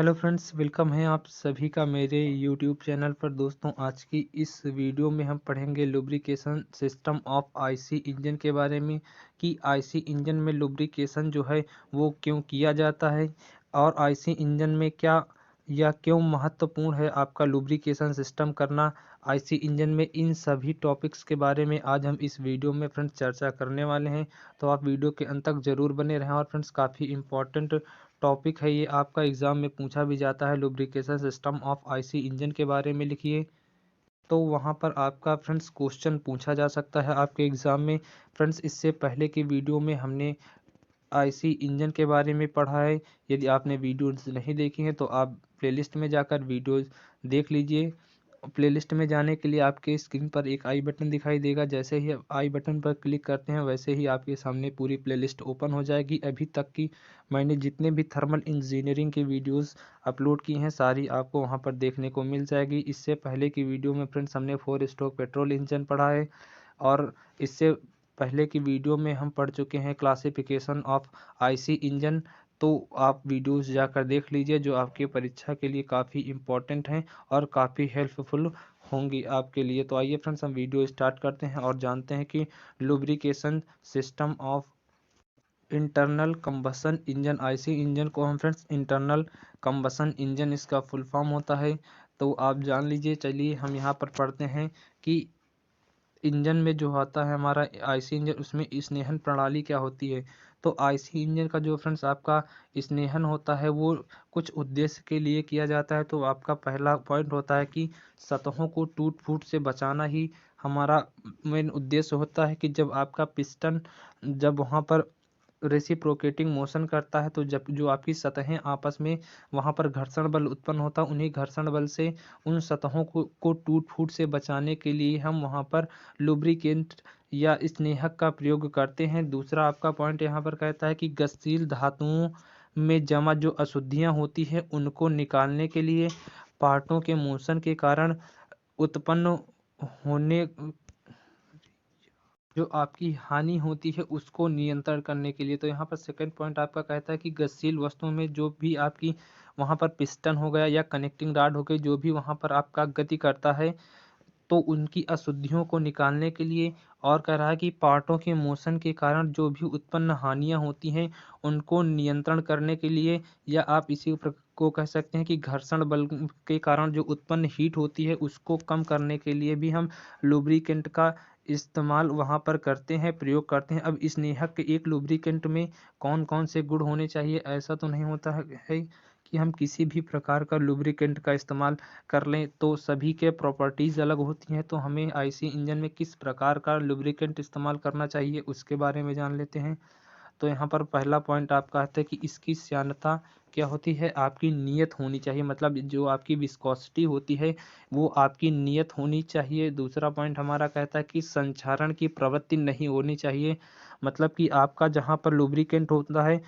Hello friends, welcome है आप सभी का मेरे यूट्यूब चैनल पर। दोस्तों, आज की इस वीडियो में हम पढ़ेंगे lubrication system of IC engine के बारे में कि आईसी इंजन में लुब्रिकेशन जो है वो क्यों किया जाता है और आईसी इंजन में क्या या क्यों महत्वपूर्ण है आपका लुब्रिकेशन सिस्टम करना आईसी इंजन में। इन सभी टॉपिक्स के बारे में आज हम इस वीडियो में फ्रेंड्स चर्चा करने वाले हैं, तो आप वीडियो के अंत तक ज़रूर बने रहें। और फ्रेंड्स, काफ़ी इंपॉर्टेंट टॉपिक है ये, आपका एग्ज़ाम में पूछा भी जाता है। Lubrication system of IC engine के बारे में लिखिए, तो वहाँ पर आपका फ्रेंड्स क्वेश्चन पूछा जा सकता है आपके एग्ज़ाम में। फ्रेंड्स, इससे पहले की वीडियो में हमने आईसी इंजन के बारे में पढ़ा है। यदि आपने वीडियोस नहीं देखी हैं तो आप प्लेलिस्ट में जाकर वीडियोस देख लीजिए। प्लेलिस्ट में जाने के लिए आपके स्क्रीन पर एक आई बटन दिखाई देगा। जैसे ही आई बटन पर क्लिक करते हैं वैसे ही आपके सामने पूरी प्लेलिस्ट ओपन हो जाएगी। अभी तक की मैंने जितने भी थर्मल इंजीनियरिंग की वीडियोस अपलोड की हैं सारी आपको वहां पर देखने को मिल जाएगी। इससे पहले की वीडियो में फ्रेंड्स हमने 4 स्ट्रोक पेट्रोल इंजन पढ़ा है, और इससे पहले की वीडियो में हम पढ़ चुके हैं क्लासिफिकेशन ऑफ आईसी इंजन। तो आप वीडियोस जाकर देख लीजिए, जो आपकी परीक्षा के लिए काफ़ी इम्पोर्टेंट हैं और काफ़ी हेल्पफुल होंगी आपके लिए। तो आइए फ्रेंड्स, हम वीडियो स्टार्ट करते हैं और जानते हैं कि lubrication system of internal combustion engine. IC engine को हम फ्रेंड्स इंटरनल कंबसन इंजन इसका फुल फॉर्म होता है। तो आप जान लीजिए। चलिए हम यहाँ पर पढ़ते हैं कि इंजन में जो आता है हमारा आईसी इंजन, उसमें स्नेहन प्रणाली क्या होती है। तो आईसी इंजन का जो फ्रेंड्स आपका स्नेहन होता है वो कुछ उद्देश्य के लिए किया जाता है। तो आपका पहला पॉइंट होता है कि सतहों को टूट फूट से बचाना ही हमारा मेन उद्देश्य होता है। कि जब आपका पिस्टन जब वहाँ पर रेसिप्रोकेटिंग मोशन करता है तो जब जो आपकी सतहें आपस में वहाँ पर घर्षण बल उत्पन्न होता है, उन्हीं घर्षण बल से उन सतहों को टूट फूट से बचाने के लिए हम वहाँ पर लुब्रिकेंट या स्नेहक का प्रयोग करते हैं। दूसरा आपका पॉइंट यहाँ पर कहता है कि गतिशील धातुओं में जमा जो अशुद्धियाँ होती हैं उनको निकालने के लिए पार्टों के मोशन के कारण उत्पन्न होने जो आपकी हानि होती है उसको नियंत्रण करने के लिए। तो यहाँ पर सेकंड पॉइंट आपका कहता है कि गतिशील वस्तुओं में जो भी आपकी वहाँ पर पिस्टन हो गया या कनेक्टिंग रॉड हो गई, जो भी वहाँ पर आपका गति करता है, तो उनकी अशुद्धियों को निकालने के लिए। और कह रहा है कि पार्टों के मोशन के कारण जो भी उत्पन्न हानियां होती हैं उनको नियंत्रण करने के लिए, या आप इसी को कह सकते हैं कि घर्षण बल के कारण जो उत्पन्न हीट होती है उसको कम करने के लिए भी हम लुब्रिकेंट का इस्तेमाल वहाँ पर करते हैं, प्रयोग करते हैं। अब स्नेहक के एक लुब्रिकेंट में कौन कौन से गुण होने चाहिए, ऐसा तो नहीं होता है कि हम किसी भी प्रकार का लुब्रिकेंट का इस्तेमाल कर लें। तो सभी के प्रॉपर्टीज़ अलग होती हैं। तो हमें आईसी इंजन में किस प्रकार का लुब्रिकेंट इस्तेमाल करना चाहिए उसके बारे में जान लेते हैं। तो यहाँ पर पहला पॉइंट आपका आता है कि इसकी श्यानता क्या होती है, आपकी नियत होनी चाहिए। मतलब जो आपकी विस्कोसिटी होती है वो आपकी नियत होनी चाहिए। दूसरा पॉइंट हमारा कहता है कि संक्षारण की प्रवृत्ति नहीं होनी चाहिए। मतलब कि आपका जहाँ पर लुब्रिकेंट होता है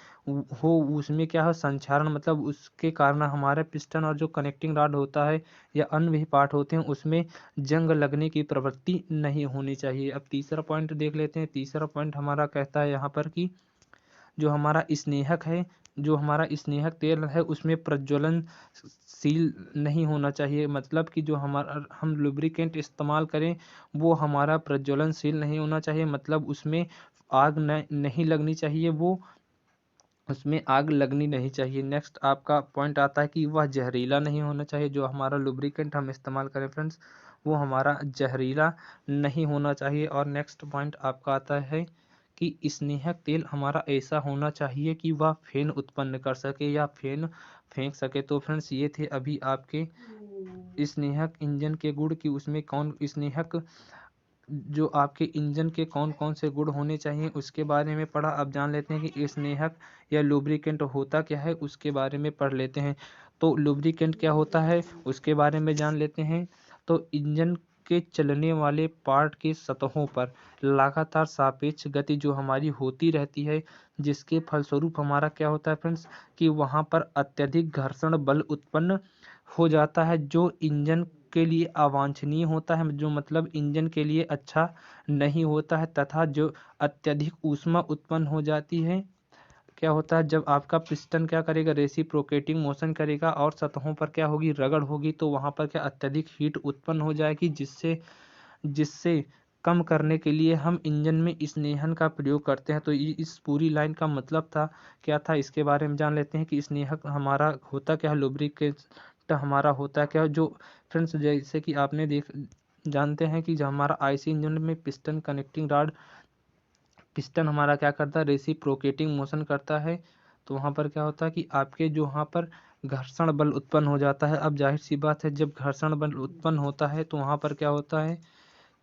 हो उसमें क्या है संक्षारण, मतलब उसके कारण हमारे पिस्टन और जो कनेक्टिंग रॉड होता है या अन्य भी पार्ट होते हैं उसमें जंग लगने की प्रवृत्ति नहीं होनी चाहिए। अब तीसरा पॉइंट देख लेते हैं। तीसरा पॉइंट हमारा कहता है यहाँ पर कि जो हमारा स्नेहक है, जो हमारा स्नेहक तेल है उसमें प्रज्वलनशील नहीं होना चाहिए। मतलब कि जो हमारा हम लुब्रिकेंट इस्तेमाल करें वो हमारा प्रज्वलनशील नहीं होना चाहिए। मतलब उसमें आग नहीं लगनी चाहिए, वो उसमें आग लगनी नहीं चाहिए। नेक्स्ट आपका पॉइंट आता है कि वह जहरीला नहीं होना चाहिए। जो हमारा लुब्रिकेंट हम इस्तेमाल करें फ्रेंड्स वो हमारा जहरीला नहीं होना चाहिए। और नेक्स्ट पॉइंट आपका आता है कि स्नेहक तेल हमारा ऐसा होना चाहिए कि वह फेन उत्पन्न कर सके या फेन फेंक सके। तो फ्रेंड्स, ये थे अभी आपके स्नेहक इंजन के गुण कि उसमें कौन स्नेहक जो आपके इंजन के कौन कौन से गुण होने चाहिए उसके बारे में पढ़ा। अब जान लेते हैं कि स्नेहक या लुब्रिकेंट होता क्या है उसके बारे में पढ़ लेते हैं। तो लुब्रिकेंट क्या होता है उसके बारे में जान लेते हैं। तो इंजन के चलने वाले पार्ट की सतहों पर लगातार सापेक्ष गति जो हमारी होती रहती है, जिसके फलस्वरूप हमारा क्या होता है फ्रेंड्स कि वहाँ पर अत्यधिक घर्षण बल उत्पन्न हो जाता है, जो इंजन के लिए अवांछनीय होता है, जो मतलब इंजन के लिए अच्छा नहीं होता है। तथा जो अत्यधिक ऊष्मा उत्पन्न हो जाती है, क्या होता है, जब आपका पिस्टन क्या करेगा, रेसिप्रोकेटिंग मोशन करेगा और सतहों पर क्या होगी, रगड़ होगी, तो वहाँ पर क्या अत्यधिक हीट उत्पन्न हो जाएगी, जिससे जिससे कम करने के लिए हम इंजन में स्नेहन का प्रयोग करते हैं। तो इस पूरी लाइन का मतलब था क्या था, इसके बारे में जान लेते हैं कि स्नेहक हमारा होता क्या है, लुब्रिकेंट हमारा होता क्या है। जो फ्रेंड्स जैसे कि आपने जानते हैं कि जो हमारा आईसी इंजन में पिस्टन कनेक्टिंग रॉड, पिस्टन हमारा क्या करता है, रेसिप्रोकेटिंग मोशन करता है। तो वहाँ पर क्या होता है कि आपके जो वहाँ पर घर्षण बल उत्पन्न हो जाता है। अब जाहिर सी बात है, जब घर्षण बल उत्पन्न होता है तो वहाँ पर क्या होता है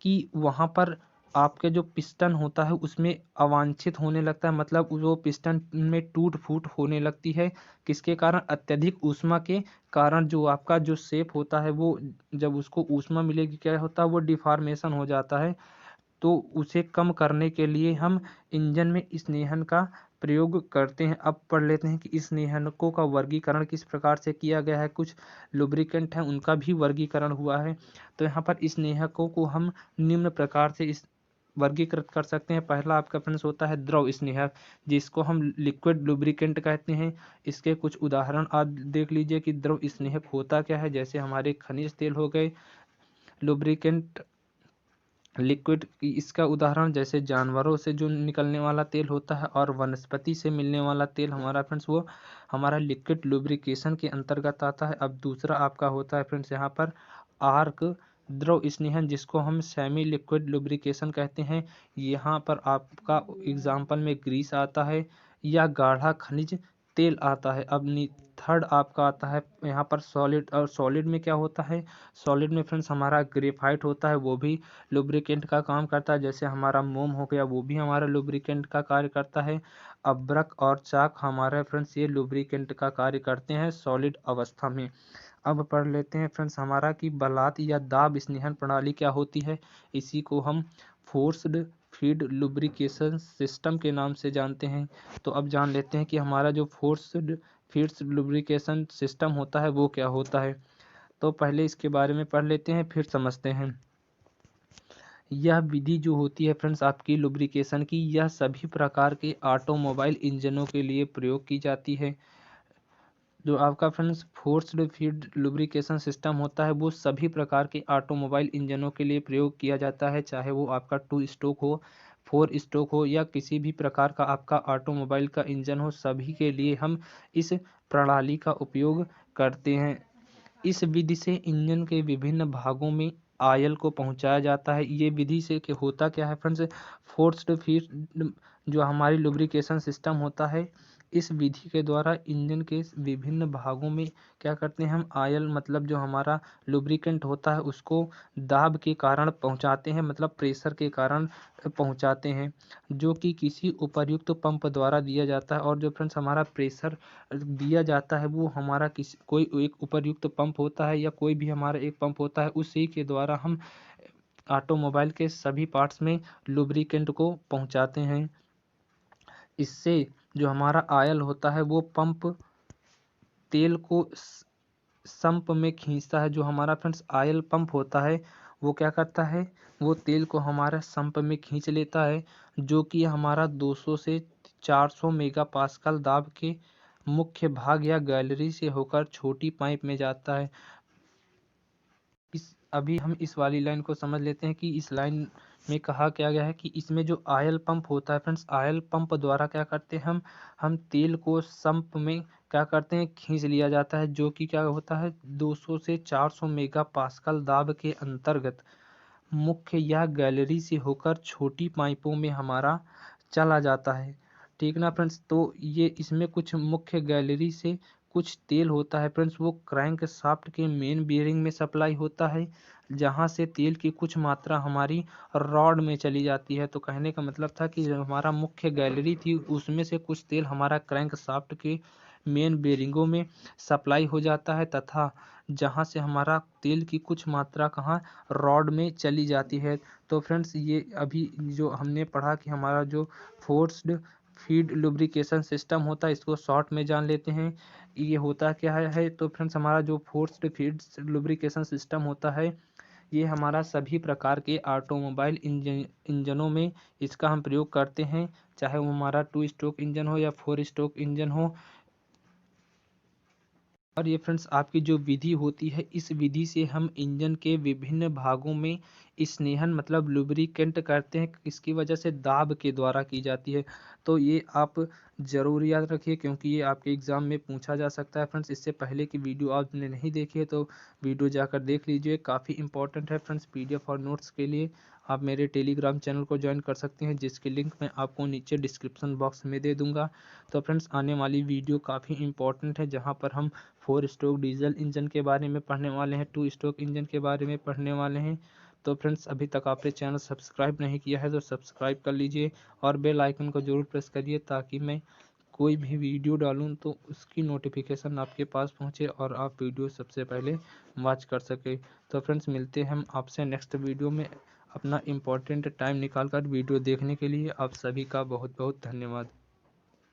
कि वहाँ पर आपके जो पिस्टन होता है उसमें अवांछित होने लगता है, मतलब वो पिस्टन में टूट फूट होने लगती है। किसके कारण, अत्यधिक ऊष्मा के कारण। जो आपका जो शेप होता है वो, जब उसको ऊष्मा मिलेगी क्या होता है, वो डिफॉर्मेशन हो जाता है। तो उसे कम करने के लिए हम इंजन में स्नेहन का प्रयोग करते हैं। अब पढ़ लेते हैं कि स्नेहनकों का वर्गीकरण किस प्रकार से किया गया है। कुछ लुब्रिकेंट हैं उनका भी वर्गीकरण हुआ है। तो यहाँ पर स्नेहकों को हम निम्न प्रकार से इस वर्गीकृत कर सकते हैं। पहला आपका फ्रेंड्स होता है द्रव स्नेहक, जिसको हम लिक्विड लुब्रिकेंट कहते हैं। इसके कुछ उदाहरण आप देख लीजिए कि द्रव स्नेहक होता क्या है। जैसे हमारे खनिज तेल हो गए लुब्रिकेंट लिक्विड, इसका उदाहरण जैसे जानवरों से जो निकलने वाला तेल होता है और वनस्पति से मिलने वाला तेल हमारा फ्रेंड्स, वो हमारा लिक्विड लुब्रिकेशन के अंतर्गत आता है। अब दूसरा आपका होता है फ्रेंड्स यहाँ पर आर्क द्रव स्नेहन, जिसको हम सेमी लिक्विड लुब्रिकेशन कहते हैं। यहाँ पर आपका एग्जाम्पल में ग्रीस आता है या गाढ़ा खनिज तेल आता है। अब थर्ड आपका आता है यहाँ पर सॉलिड, और सॉलिड में क्या होता है, सॉलिड में फ्रेंड्स हमारा ग्रेफाइट होता है, वो भी लुब्रिकेंट का काम करता है। जैसे हमारा मोम हो गया, वो भी हमारा लुब्रिकेंट का कार्य करता है। अब्रक और चाक हमारे फ्रेंड्स ये लुब्रिकेंट का कार्य करते हैं सॉलिड अवस्था में। अब पढ़ लेते हैं फ्रेंड्स हमारा कि बलात या दाब स्नेहन प्रणाली क्या होती है। इसी को हम फोर्स्ड फीड लुब्रिकेशन सिस्टम के नाम से जानते हैं। तो अब जान लेते हैं कि हमारा जो फोर्स्ड फीड्स लुब्रिकेशन सिस्टम होता है वो क्या होता है। तो पहले इसके बारे में पढ़ लेते हैं, फिर समझते हैं। यह विधि जो होती है फ्रेंड्स आपकी लुब्रिकेशन की, यह सभी प्रकार के ऑटोमोबाइल इंजनों के लिए प्रयोग की जाती है। जो आपका friends forced feed lubrication system होता है वो सभी प्रकार के ऑटोमोबाइल इंजनों के लिए प्रयोग किया जाता है, चाहे वो आपका 2 स्ट्रोक हो, 4 स्ट्रोक हो या किसी भी प्रकार का आपका ऑटोमोबाइल का इंजन हो, सभी के लिए हम इस प्रणाली का उपयोग करते हैं। इस विधि से इंजन के विभिन्न भागों में आयल को पहुंचाया जाता है। ये विधि से होता क्या है फ्रेंड्स, फोर्स्ड फीड जो हमारी लुब्रिकेशन सिस्टम होता है, इस विधि के द्वारा इंजन के विभिन्न भागों में क्या करते हैं हम, आयल मतलब जो हमारा लुब्रिकेंट होता है उसको दाब के कारण पहुंचाते हैं, मतलब प्रेशर के कारण पहुंचाते हैं, जो कि किसी उपर्युक्त पंप द्वारा दिया जाता है। और जो फ्रेंड्स हमारा प्रेशर दिया जाता है वो हमारा किसी कोई एक उपर्युक्त पंप होता है या कोई भी हमारा एक पंप होता है, उसी के द्वारा हम ऑटोमोबाइल के सभी पार्ट्स में लुब्रिकेंट को पहुंचाते हैं। इससे जो हमारा आयल होता है वो पंप तेल को संप में खींचता है। जो हमारा फ्रेंड्स आयल पंप होता है वो क्या करता है, वो तेल को हमारा संप में खींच लेता है, जो कि हमारा 200 से 400 मेगा पास्कल दाब के मुख्य भाग या गैलरी से होकर छोटी पाइप में जाता है। अभी हम इस वाली लाइन को समझ लेते हैं कि इस लाइन में कहा क्या गया है कि इसमें जो आयल पंप होता है फ्रेंड्स, आयल पंप द्वारा क्या करते हैं हम तेल को संप में क्या करते हैं, खींच लिया जाता है, जो कि क्या होता है 200 से 400 मेगा पास्कल दाब के अंतर्गत मुख्य या गैलरी से होकर छोटी पाइपों में हमारा चला जाता है। ठीक ना फ्रेंड्स। तो ये इसमें कुछ मुख्य गैलरी से कुछ तेल होता है फ्रेंड्स, वो क्रैंक शाफ्ट के मेन बियरिंग में सप्लाई होता है, जहाँ से तेल की कुछ मात्रा हमारी रॉड में चली जाती है। तो कहने का मतलब था कि जो हमारा मुख्य गैलरी थी उसमें से कुछ तेल हमारा क्रैंक शाफ्ट के मेन बेरिंगों में सप्लाई हो जाता है, तथा जहाँ से हमारा तेल की कुछ मात्रा कहाँ, रॉड में चली जाती है। तो फ्रेंड्स ये अभी जो हमने पढ़ा कि हमारा जो फोर्स्ड फीड लुब्रिकेशन सिस्टम होता है, इसको शॉर्ट में जान लेते हैं ये होता क्या है। तो फ्रेंड्स हमारा जो फोर्स्ड फीड लुब्रिकेशन सिस्टम होता है ये हमारा सभी प्रकार के ऑटोमोबाइल इंजनों में इसका हम प्रयोग करते हैं, चाहे वो हमारा 2 स्ट्रोक इंजन हो या 4 स्ट्रोक इंजन हो। और ये फ्रेंड्स आपकी जो विधि होती है, इस विधि से हम इंजन के विभिन्न भागों में स्नेहन मतलब लुब्रिकेंट करते हैं, इसकी वजह से दाब के द्वारा की जाती है। तो ये आप ज़रूर याद रखिए, क्योंकि ये आपके एग्ज़ाम में पूछा जा सकता है फ्रेंड्स। इससे पहले की वीडियो आपने नहीं देखी है तो वीडियो जाकर देख लीजिए, काफ़ी इंपॉर्टेंट है फ्रेंड्स। PDF और नोट्स के लिए आप मेरे टेलीग्राम चैनल को ज्वाइन कर सकते हैं, जिसकी लिंक मैं आपको नीचे डिस्क्रिप्शन बॉक्स में दे दूंगा। तो फ्रेंड्स आने वाली वीडियो काफ़ी इंपॉर्टेंट है, जहाँ पर हम 4 स्ट्रोक डीजल इंजन के बारे में पढ़ने वाले हैं, 2 स्ट्रोक इंजन के बारे में पढ़ने वाले हैं। तो फ्रेंड्स अभी तक आपने चैनल सब्सक्राइब नहीं किया है तो सब्सक्राइब कर लीजिए और बेल आइकन को जरूर प्रेस करिए, ताकि मैं कोई भी वीडियो डालूं तो उसकी नोटिफिकेशन आपके पास पहुंचे और आप वीडियो सबसे पहले वॉच कर सके। तो फ्रेंड्स मिलते हैं हम आपसे नेक्स्ट वीडियो में। अपना इम्पोर्टेंट टाइम निकाल कर वीडियो देखने के लिए आप सभी का बहुत बहुत धन्यवाद।